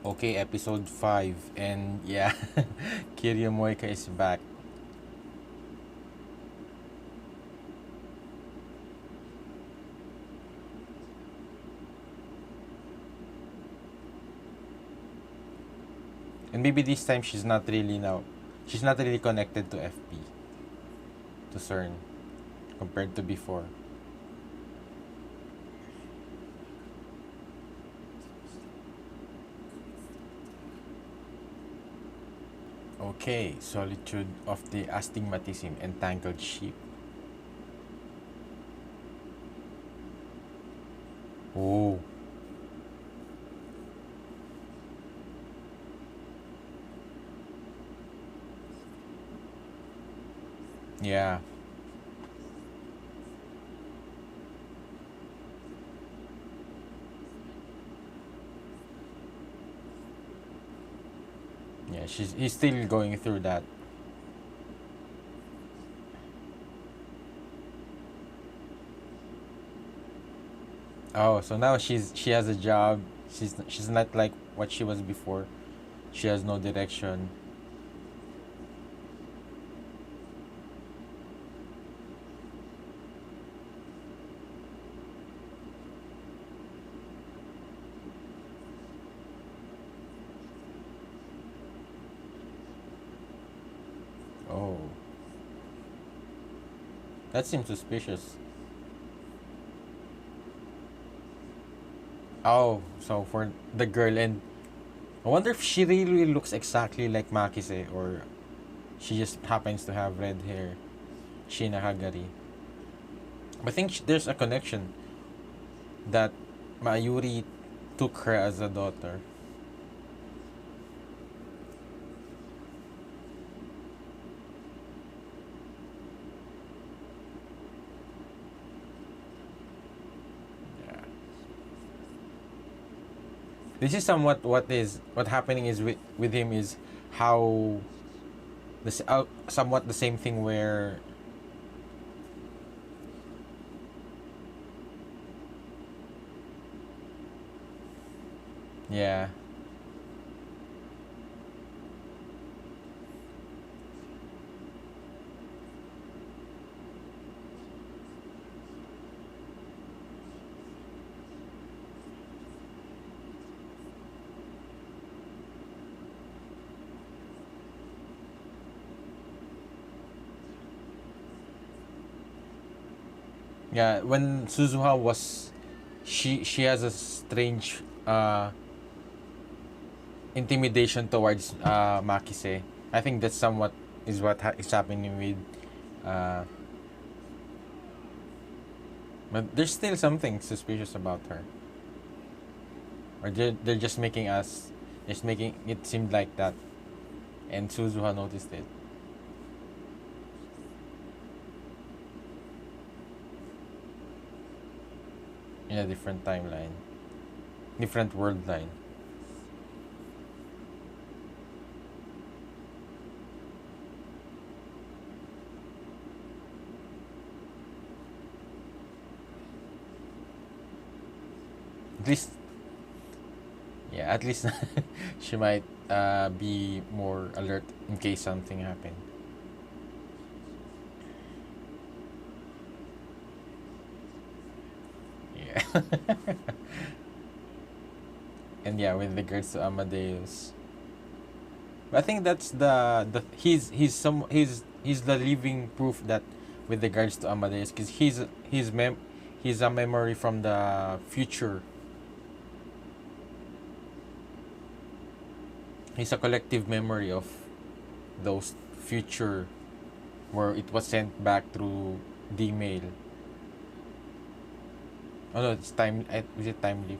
Okay, episode 5. And yeah, Kiryu Moika is back. And maybe this time she's not really connected to FP, to CERN, compared to before. Okay, Solitude of the Astigmatism, Entangled Ship. Oh, yeah. Yeah, he's still going through that. Oh, so now she has a job. She's not like what she was before. She has no direction. Oh, that seems suspicious. Oh, so for the girl, and I wonder if she really looks exactly like Makise, or she just happens to have red hair. Shina Hagari. I think there's a connection that Mayuri took her as a daughter. Yeah. This is somewhat what happening is with him is how this somewhat the same thing where yeah. Yeah, when Suzuha was she has a strange intimidation towards Makise. I think that's somewhat is what is happening with uh but there's still something suspicious about her. Or they're just making it seem like that, and Suzuha noticed it in a different timeline, different world line. At least, yeah, at least she might be more alert in case something happened. Yeah. And yeah, with regards to Amadeus, but I think that's the he's the living proof that with regards to Amadeus, because he's a memory from the future. He's a collective memory of those future where it was sent back through the mail. Oh no, it's time. Is it time leap?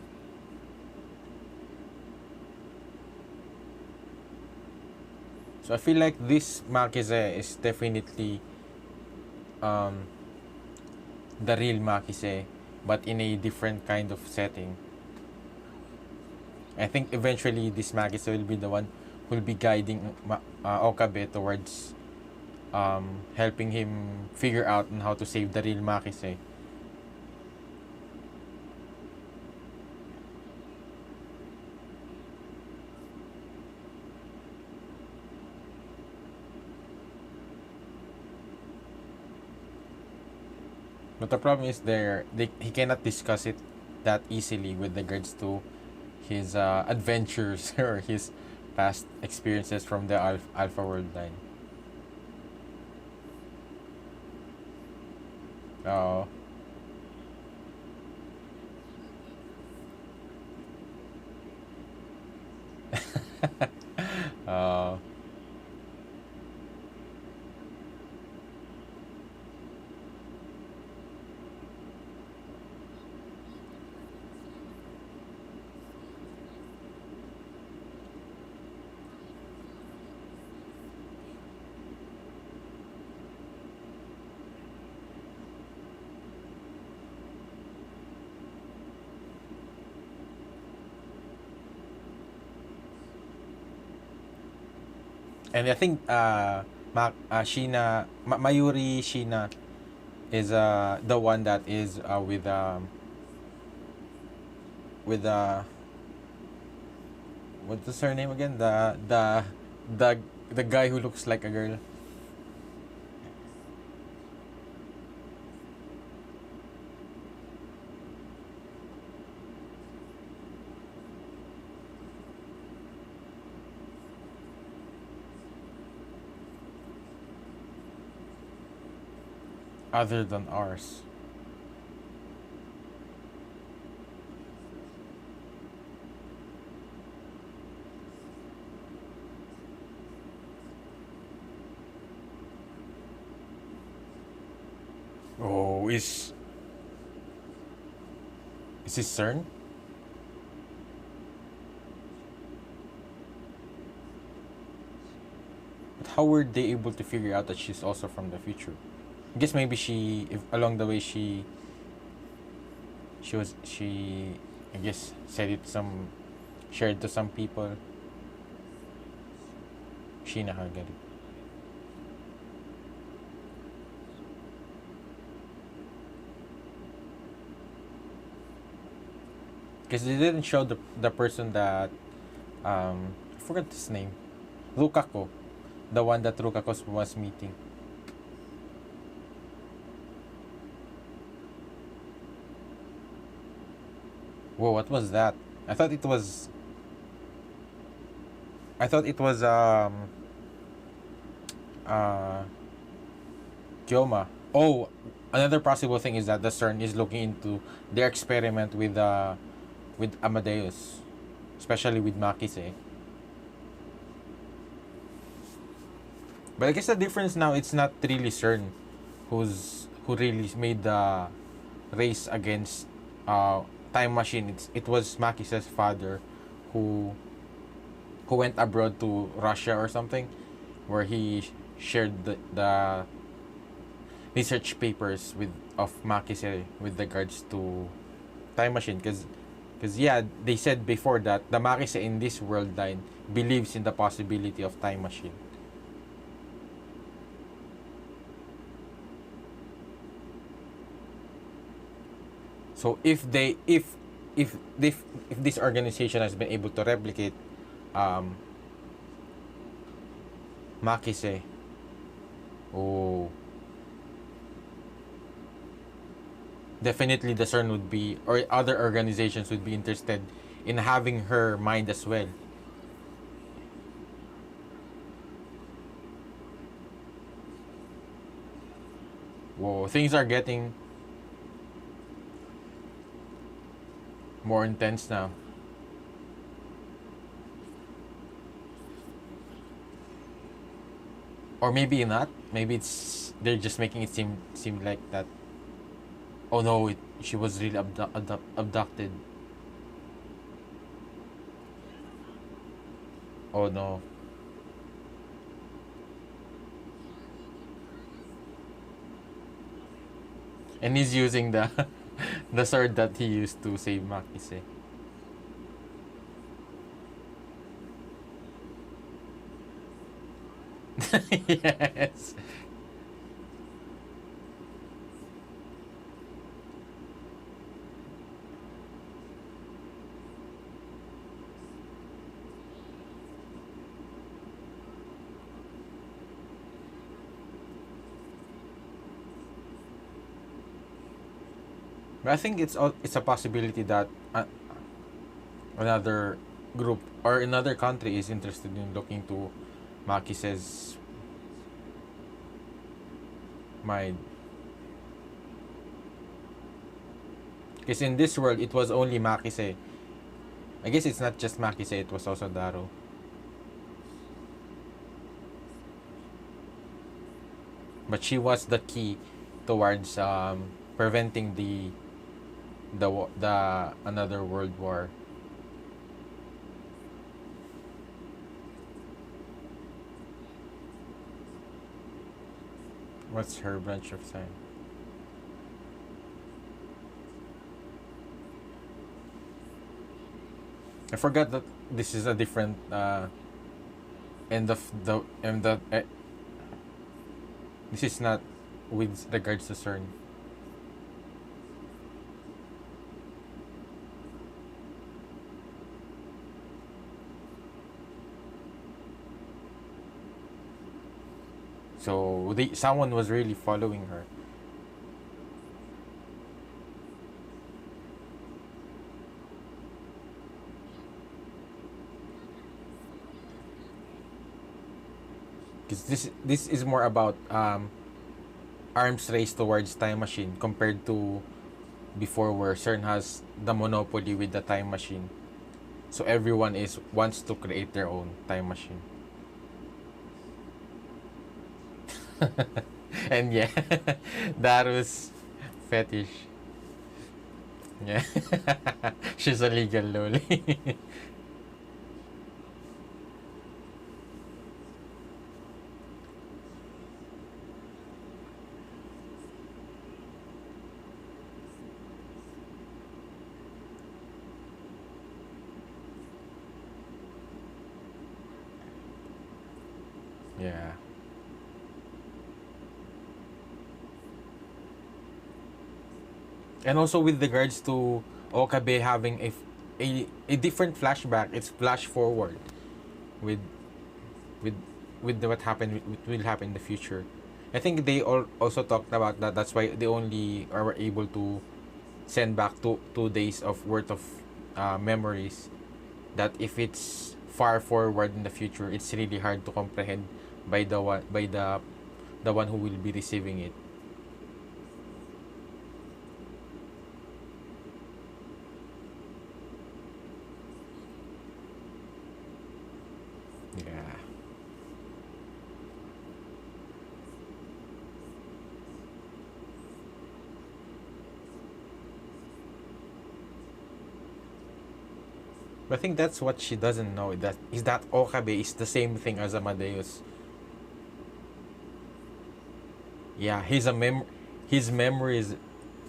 So I feel like this Makise is definitely um, the real Makise, but in a different kind of setting. I think eventually this Makise will be the one who will be guiding Okabe towards helping him figure out on how to save the real Makise. But the problem is he cannot discuss it that easily with regards to his adventures or his past experiences from the Alpha World line. Oh. Oh. And I think Mayuri Shina is the one that is with what's her name again? The the guy who looks like a girl. Other than ours. Oh, is this CERN? But how were they able to figure out that she's also from the future? I guess maybe if along the way she I guess said it some shared to some people. She nakagari. Because they didn't show the person that I forgot his name. Rukako. The one that Rukako was meeting. Whoa, what was that? I thought it was I thought it was uh Gyoma. Oh, another possible thing is that the CERN is looking into their experiment with Amadeus, especially with Makise. But I guess the difference now it's not really CERN who really made the race against uh time machine. It was Makise's father who went abroad to Russia or something, where he shared the research papers with of Makise with regards to time machine. Because yeah, they said before that the Makise in this world line believes in the possibility of time machine. So if this organization has been able to replicate um Makise, oh, definitely the CERN would be or other organizations would be interested in having her mind as well. Whoa, things are getting more intense now. Or maybe not. Maybe it's they're just making it seem like that. Oh no, she was really abducted. Oh no. And he's using the the sword that he used to save Makise. Yes. But I think it's a possibility that another group or another country is interested in looking to Makise's mind. Because in this world, it was only Makise. I guess it's not just Makise, it was also Daro. But she was the key towards preventing the another world war. What's her branch of sign? I forgot that this is a different end of the end of this is not with regards to CERN. So someone was really following her. Because this is more about arms race towards time machine compared to before where CERN has the monopoly with the time machine. So everyone is wants to create their own time machine. And yeah, that was fetish. Yeah. She's a legal loli. Yeah. And also with regards to Okabe having a different flashback, it's flash forward with with with what happened what will happen in the future. I think they also talked about that. That's why they only are able to send back 2 days of worth of memories. That if it's far forward in the future, it's really hard to comprehend by the one who will be receiving it. Yeah. But I think that's what she doesn't know. That Okabe is the same thing as Amadeus. Yeah, his memories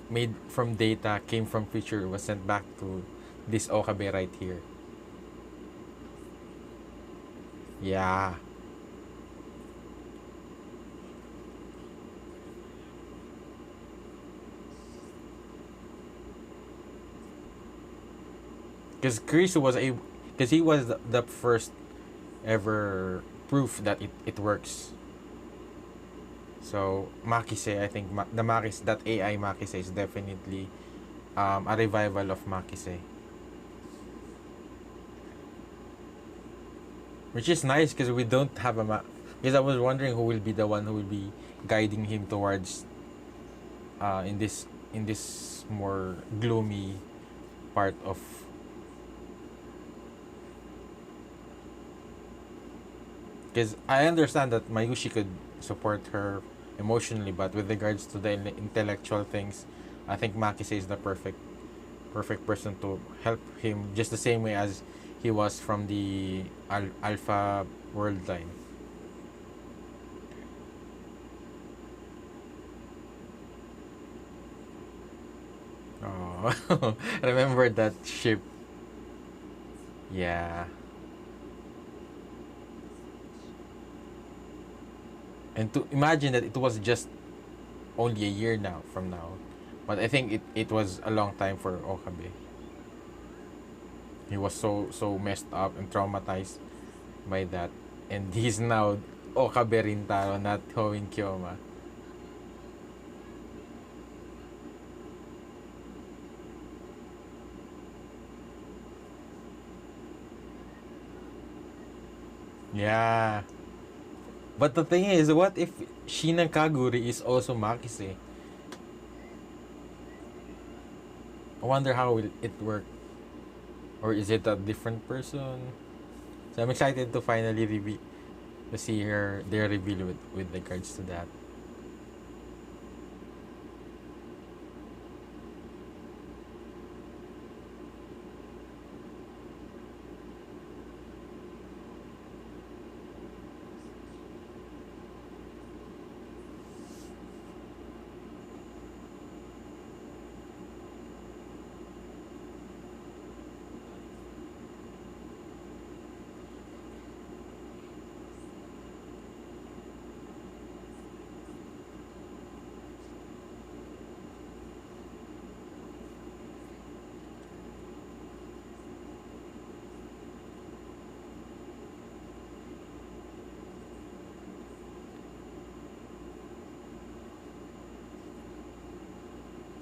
made from data came from future was sent back to this Okabe right here. Yeah. Because Chris was a because he was the first ever proof that it works. So Makise, I think the Makise that AI Makise is definitely a revival of Makise, which is nice because we don't have because I was wondering who will be the one who will be guiding him towards in this more gloomy part of because I understand that Mayushi could support her emotionally, but with regards to the intellectual things, I think Makise is the perfect person to help him just the same way as he was from the Alpha world line. Oh, remember that ship? Yeah, and to imagine that it was just only a year now from now, but I think it was a long time for Okabe. He was so messed up and traumatized by that, and he's now Okabe Rintaro, not Hoin Kyoma. Yeah. But the thing is, what if Shina Kaguri is also Makise? I wonder how will it work. Or is it a different person? So I'm excited to finally to see her their reveal with regards to that.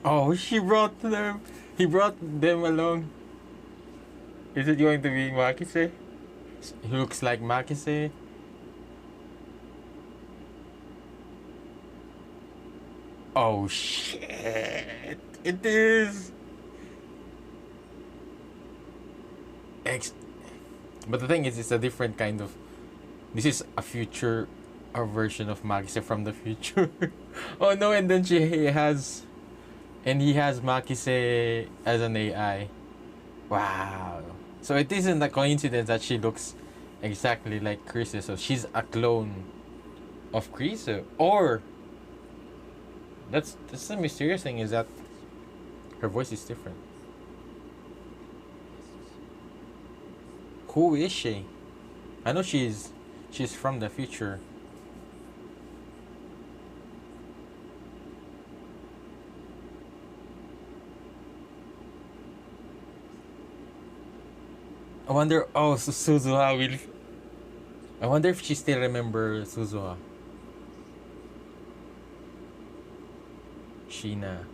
Oh, she brought them. He brought them along. Is it going to be Makise? He looks like Makise. Oh shit! It is. Ex- but the thing is, it's a different kind of. This is a future, a version of Makise from the future. Oh no! And then he has Makise as an AI. Wow. So it isn't a coincidence that she looks exactly like Chris. So she's a clone of Chris. Or that's the mysterious thing is that her voice is different. Who is she? I know she's from the future. I wonder. Oh, Suzuha will. I wonder if she still remembers Suzuha. Sheena.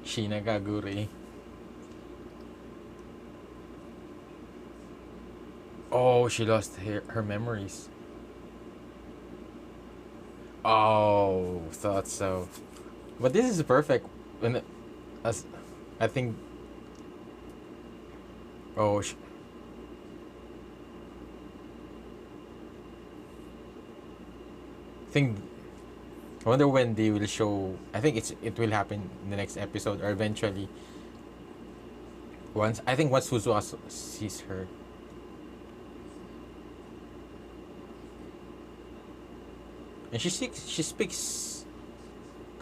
Sheena Gaguri. Oh, she lost her memories. Oh, thought so. But this is perfect. When, as I think. Oh, think. I wonder when they will show. I think it will happen in the next episode or eventually. Once Suzuha sees her. And she speaks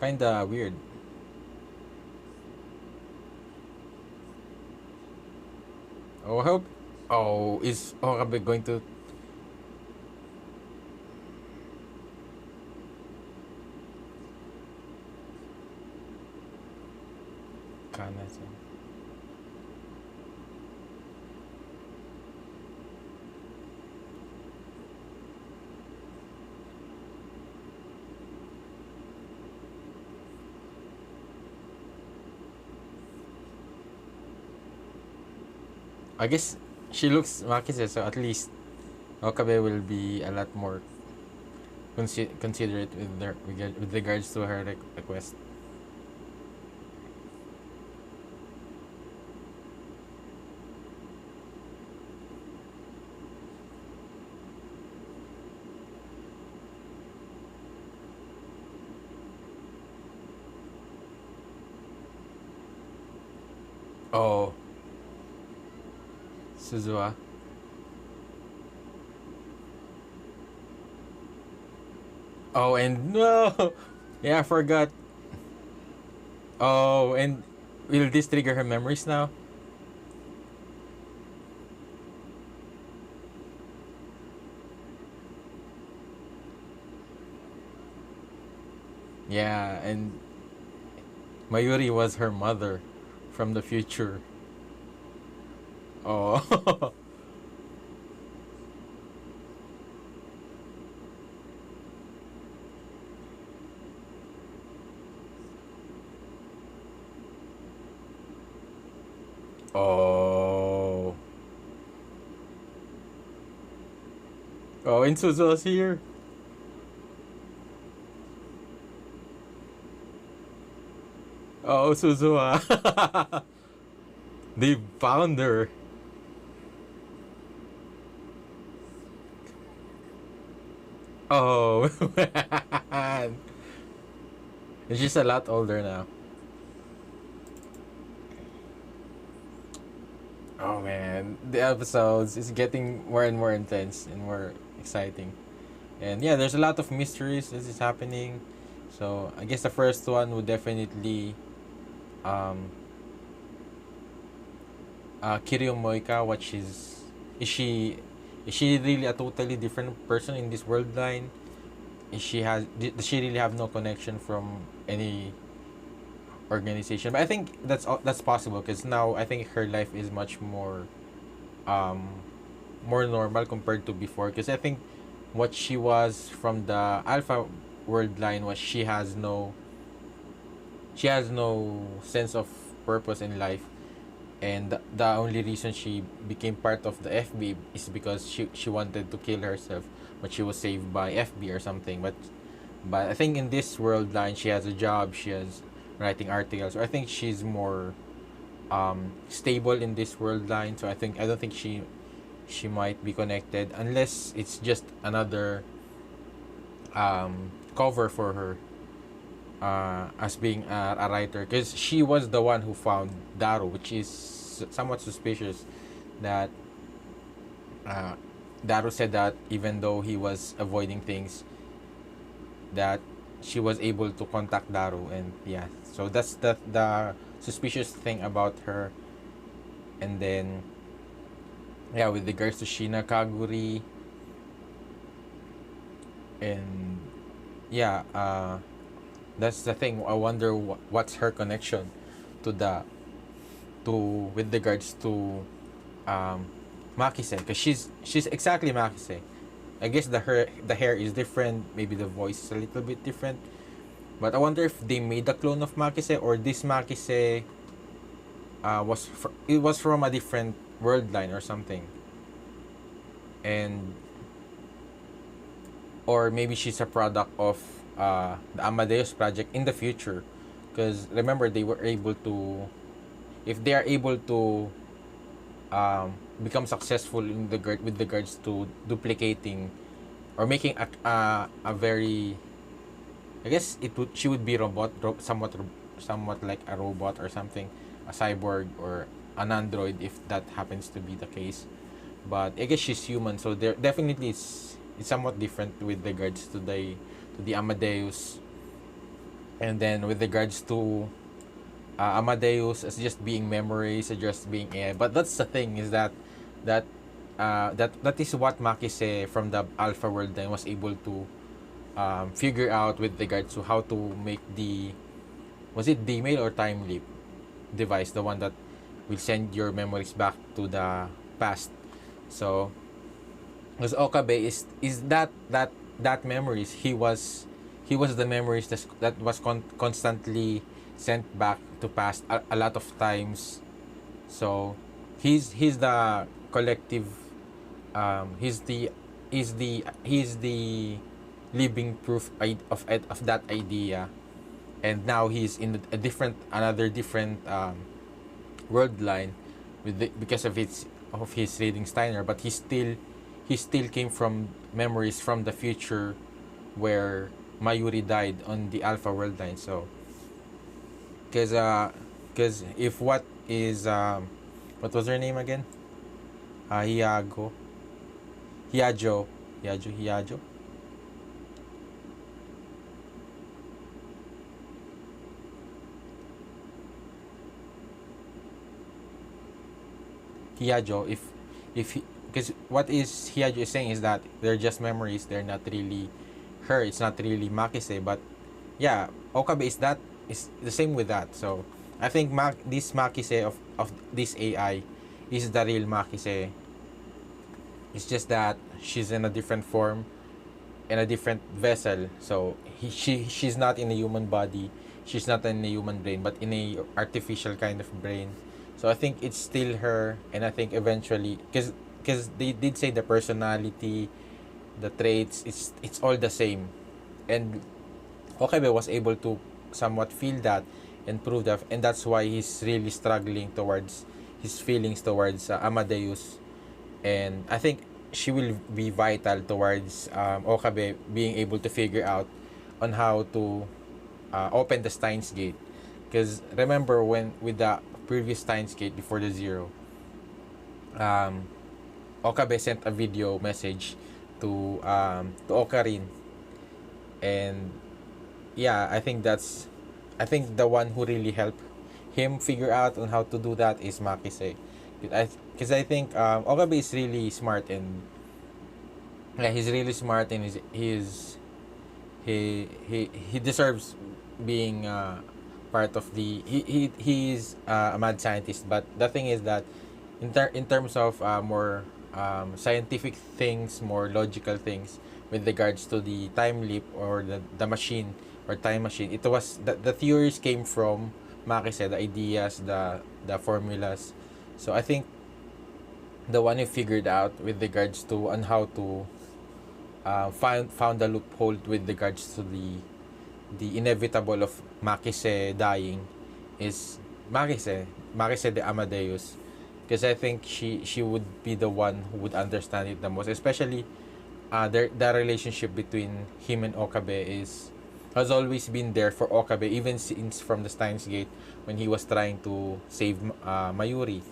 kinda weird. Oh, I hope. Oh, is Okabe going to? Kana-san. I guess she looks Makise, so at least Okabe will be a lot more considerate with regards to her request. Oh, Suzuha. Oh, and no, yeah, I forgot. Oh, and will this trigger her memories now? Yeah, and Mayuri was her mother from the future. Oh, oh. Oh, and Suzu's here. Oh, Suzua. The founder. Oh, man. She's a lot older now. Oh, man. The episodes is getting more and more intense and more exciting. And yeah, there's a lot of mysteries that is happening. So I guess the first one would definitely um Kiryu Moika, what she's is she is she really a totally different person in this world line? Does she really have no connection from any organization? But I think that's possible because now I think her life is much um more normal compared to before because I think what she was from the Alpha world line was she has no sense of purpose in life, and the only reason she became part of the FB is because she wanted to kill herself, but she was saved by FB or something. But I think in this world line she has a job, she has writing articles. So I think she's more stable in this world line. So I don't think she might be connected unless it's just another cover for her as being a writer because she was the one who found Daru, which is somewhat suspicious that uh, Daru said that even though he was avoiding things, that she was able to contact Daru, and yeah, so that's the suspicious thing about her. And then yeah, with regards to Shina Kaguri, and yeah, that's the thing. I wonder what's her connection to the to with regards to um Makise, because she's exactly Makise. I guess the hair is different, maybe the voice is a little bit different. But I wonder if they made a clone of Makise or this Makise it was from a different world line or something. And or maybe she's a product of the Amadeus project in the future. Because remember, they were able to, if they are able to become successful with regards to duplicating or making a very, I guess she would be somewhat like a robot or something, a cyborg or an android if that happens to be the case. But I guess she's human, so there definitely it's somewhat different with regards to the Amadeus, and then with regards to Amadeus as just being memories, as just being AI. But that's the thing is that that is what Makise from the Alpha world then was able to figure out with regards to how to make the, was it D-mail or time leap device, the one that will send your memories back to the past. So because Okabe is that memories, he was the memories that was constantly sent back to past a lot of times. So he's the collective, he's the living proof of that idea. And now he's in another different world line because of his reading Steiner, but he still came from memories from the future where Mayuri died on the Alpha world line. So because if what was her name again? Hiago Hiajo Hiajo Hiajo. If because what is Hiajo is saying is that they're just memories, they're not really her, it's not really Makise. But yeah, Okabe is the same with that. So I think this Makise of this AI is the real Makise. It's just that she's in a different form, in a different vessel. So she's not in a human body, she's not in a human brain, but in a artificial kind of brain. So I think it's still her, and I think eventually, because they did say the personality the traits, it's all the same. And Okabe was able to somewhat feel that and prove that, and that's why he's really struggling towards his feelings towards Amadeus. And I think she will be vital towards Okabe being able to figure out on how to open the Steins Gate. Because remember when with the previous Steins Gate before the zero, um, Okabe sent a video message to Okarin, and yeah, I think the one who really helped him figure out on how to do that is Makise. Because I think Okabe is really smart, and yeah, he's really smart, and he deserves being part of the he's a mad scientist. But the thing is that in terms of more scientific things, more logical things with regards to the time leap or the machine or time machine, it was the theories came from Makise, the ideas, the formulas. So I think the one who figured out with regards to on how to found the loophole with regards to the inevitable of Makise dying is Makise de Amadeus, because I think she would be the one who would understand it the most, especially the relationship between him and Okabe is has always been there for Okabe, even since from the Steins Gate when he was trying to save Mayuri.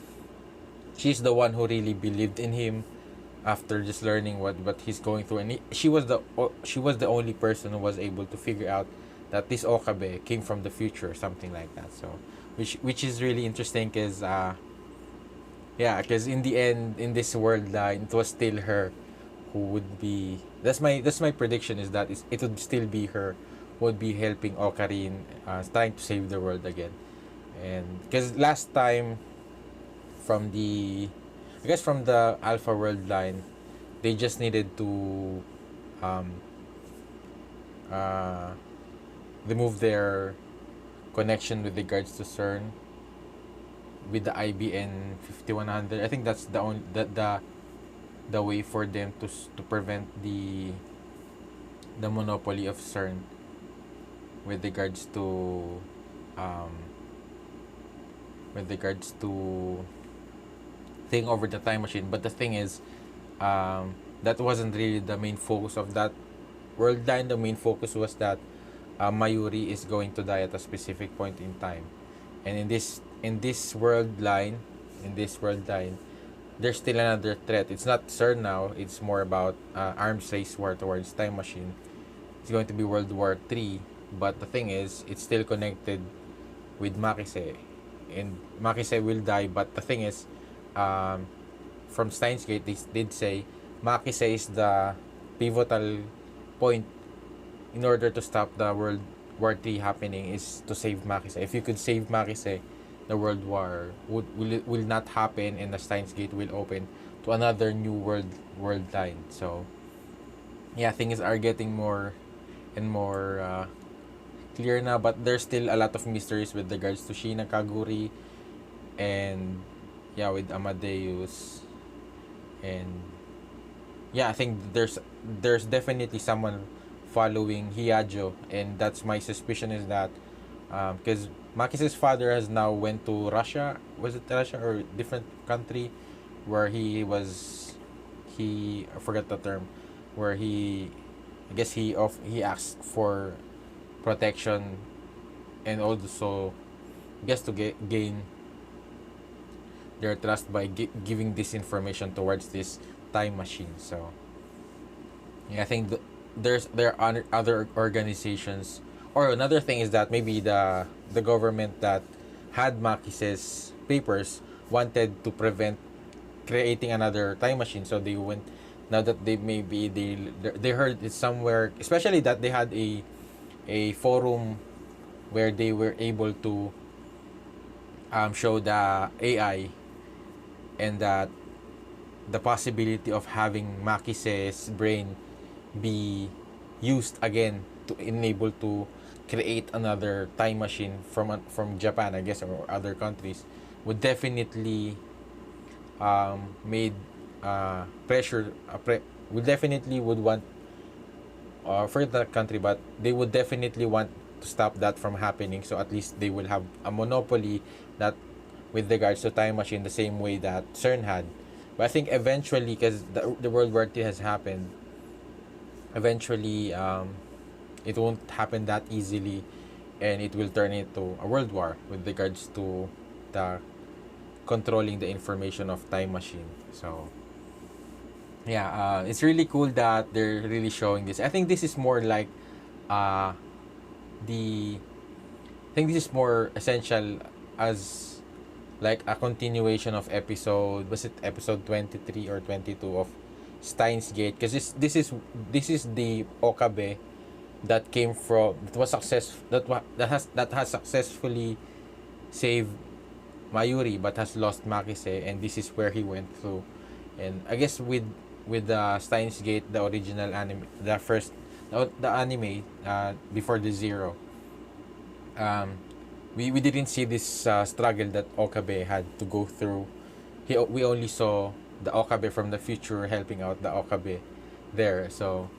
She's the one who really believed in him after just learning what he's going through, and she was the only person who was able to figure out that this Okabe came from the future or something like that. So which is really interesting, because yeah, because in the end, in this world line, it was still her who would be. That's my prediction, is that it would still be her who would be helping Okarin, trying to save the world again. And because last time from the I guess from the Alpha World line, they just needed to um, uh, remove their connection with regards to CERN with the IBN 5100. I think that's the only the way for them to prevent the monopoly of CERN with regards to um, with regards to thing over the time machine. But the thing is, that wasn't really the main focus of that world line. The main focus was that Mayuri is going to die at a specific point in time, and in this world line, there's still another threat. It's not CERN now. It's more about arms race war towards time machine. It's going to be World War III. But the thing is, it's still connected with Makise, and Makise will die. But the thing is, um, from Steins Gate, they did say Makise is the pivotal point in order to stop the World War III happening, is to save Makise. If you could save Makise, the World War will not happen, and the Steins Gate will open to another new world line. So yeah, things are getting more and more clear now, but there's still a lot of mysteries with regards to Shina Kaguri, and yeah, with Amadeus, and yeah, I think there's definitely someone following Hiajo, and that's my suspicion, is that because Maki's father has now went to Russia. Was it Russia or different country where he I forgot the term, where I guess he asked for protection, and also I guess to gain their trust by giving this information towards this time machine. So yeah, I think there are other organizations, or another thing is that maybe the government that had Makis's papers wanted to prevent creating another time machine, so they went, now that they heard it somewhere, especially that they had a forum where they were able to show the AI, and that the possibility of having Makise's brain be used again to enable to create another time machine from Japan, I guess, or other countries, would definitely made we definitely would want for the country, but they would definitely want to stop that from happening. So at least they will have a monopoly that with regards to time machine the same way that CERN had. But I think eventually, because the World War II has happened, eventually it won't happen that easily, and it will turn into a world war with regards to the controlling the information of time machine. So yeah, it's really cool that they're really showing this. I think this is more like uh, the I think this is more essential as like a continuation of episode, was it episode 23 or 22 of Steins Gate, because this is the Okabe that came from that was success that has successfully saved Mayuri but has lost Makise, and this is where he went through. And I guess with the Steins Gate, the original anime, the first the anime before the Zero, um, we didn't see this struggle that Okabe had to go through. We only saw the Okabe from the future helping out the Okabe there. So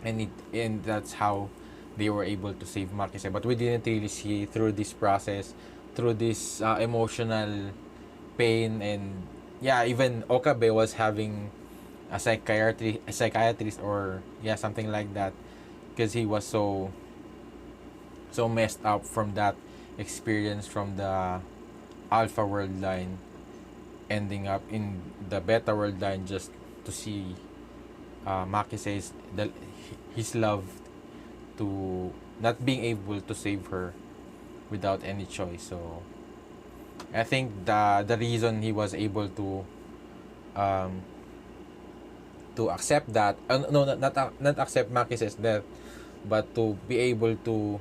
and that's how they were able to save Makise. But we didn't really see through this process, through this emotional pain, and yeah, even Okabe was having a psychiatrist, or yeah, something like that, because he was so messed up from that experience from the alpha world line, ending up in the beta world line just to see Makise's his love, to not being able to save her without any choice. So I think the reason he was able um to accept that, no, not accept Makise's death, but to be able to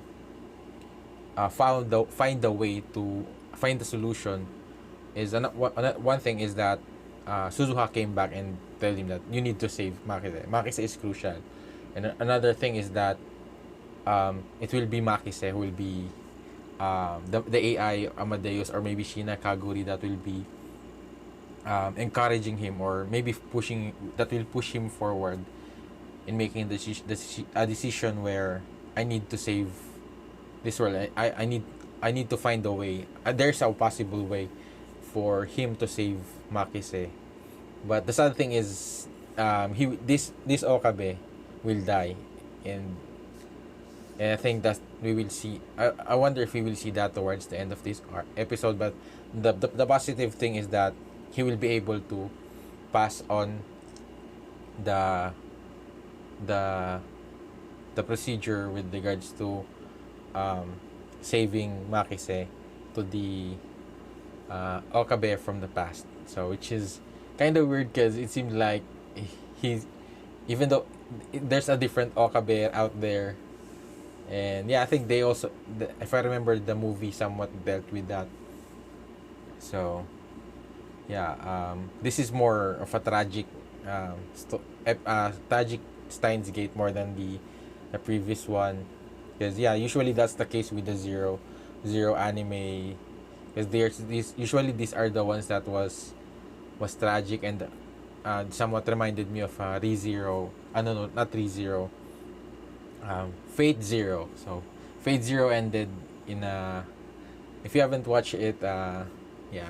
find the way to find the solution is one thing is that Suzuha came back and told him that you need to save Makise. Makise is crucial. And another thing is that it will be Makise who will be the AI Amadeus, or maybe Shina Kaguri, that will be encouraging him, or maybe that will push him forward in making a decision where I need to save this world. I need to find a way. There's a possible way for him to save Makise. But the sad thing is, this Okabe will die, and I think that we will see. I wonder if we will see that towards the end of this episode. But the positive thing is that he will be able to pass on the the the procedure with regards to um, saving Makise to the Okabe from the past. So which is kind of weird, because it seems like he's, even though there's a different Okabe out there, and yeah, I think they also, if I remember, the movie somewhat dealt with that. So yeah, this is more of a tragic Steins Gate more than the previous one, because yeah, usually that's the case with the zero anime, because there's these, usually these are the ones that was tragic, and somewhat reminded me of ReZero. No, no, not ReZero. Fate Zero. So Fate Zero ended in a. If you haven't watched it, yeah,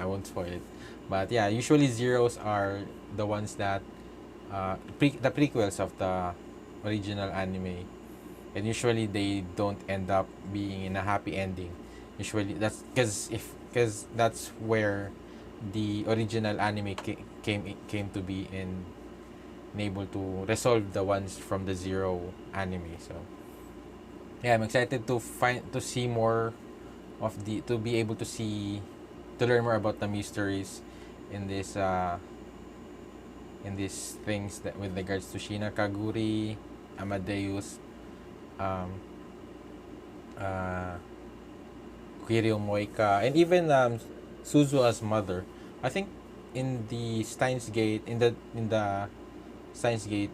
I won't spoil it. But yeah, usually zeros are the ones that the prequels of the original anime, and usually they don't end up being in a happy ending. Usually that's because that's where the original anime came to be, and able to resolve the ones from the Zero anime. So yeah, I'm excited to see more of the to be able to see to learn more about the mysteries in this in these things that with regards to Shina Kaguri, Amadeus, um, uh, Kiryu Moika, and even Suzua's mother. I think in the Steins Gate, in the Steins Gate,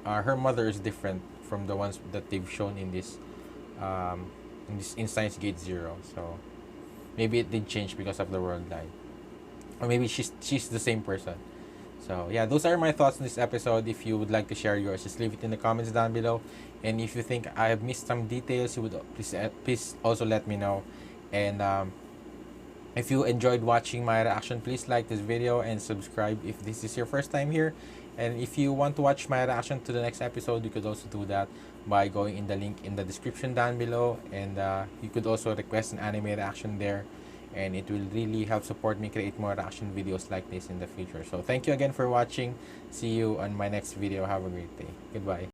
her mother is different from the ones that they've shown um, in Steins Gate Zero. So maybe it did change because of the world line, or maybe she's the same person. So yeah, those are my thoughts on this episode. If you would like to share yours, just leave it in the comments down below. And if you think I have missed some details, you would please also let me know. And if you enjoyed watching my reaction, please like this video and subscribe if this is your first time here. And if you want to watch my reaction to the next episode, you could also do that by going in the link in the description down below. And you could also request an anime reaction there. And it will really help support me create more reaction videos like this in the future. So thank you again for watching. See you on my next video. Have a great day. Goodbye.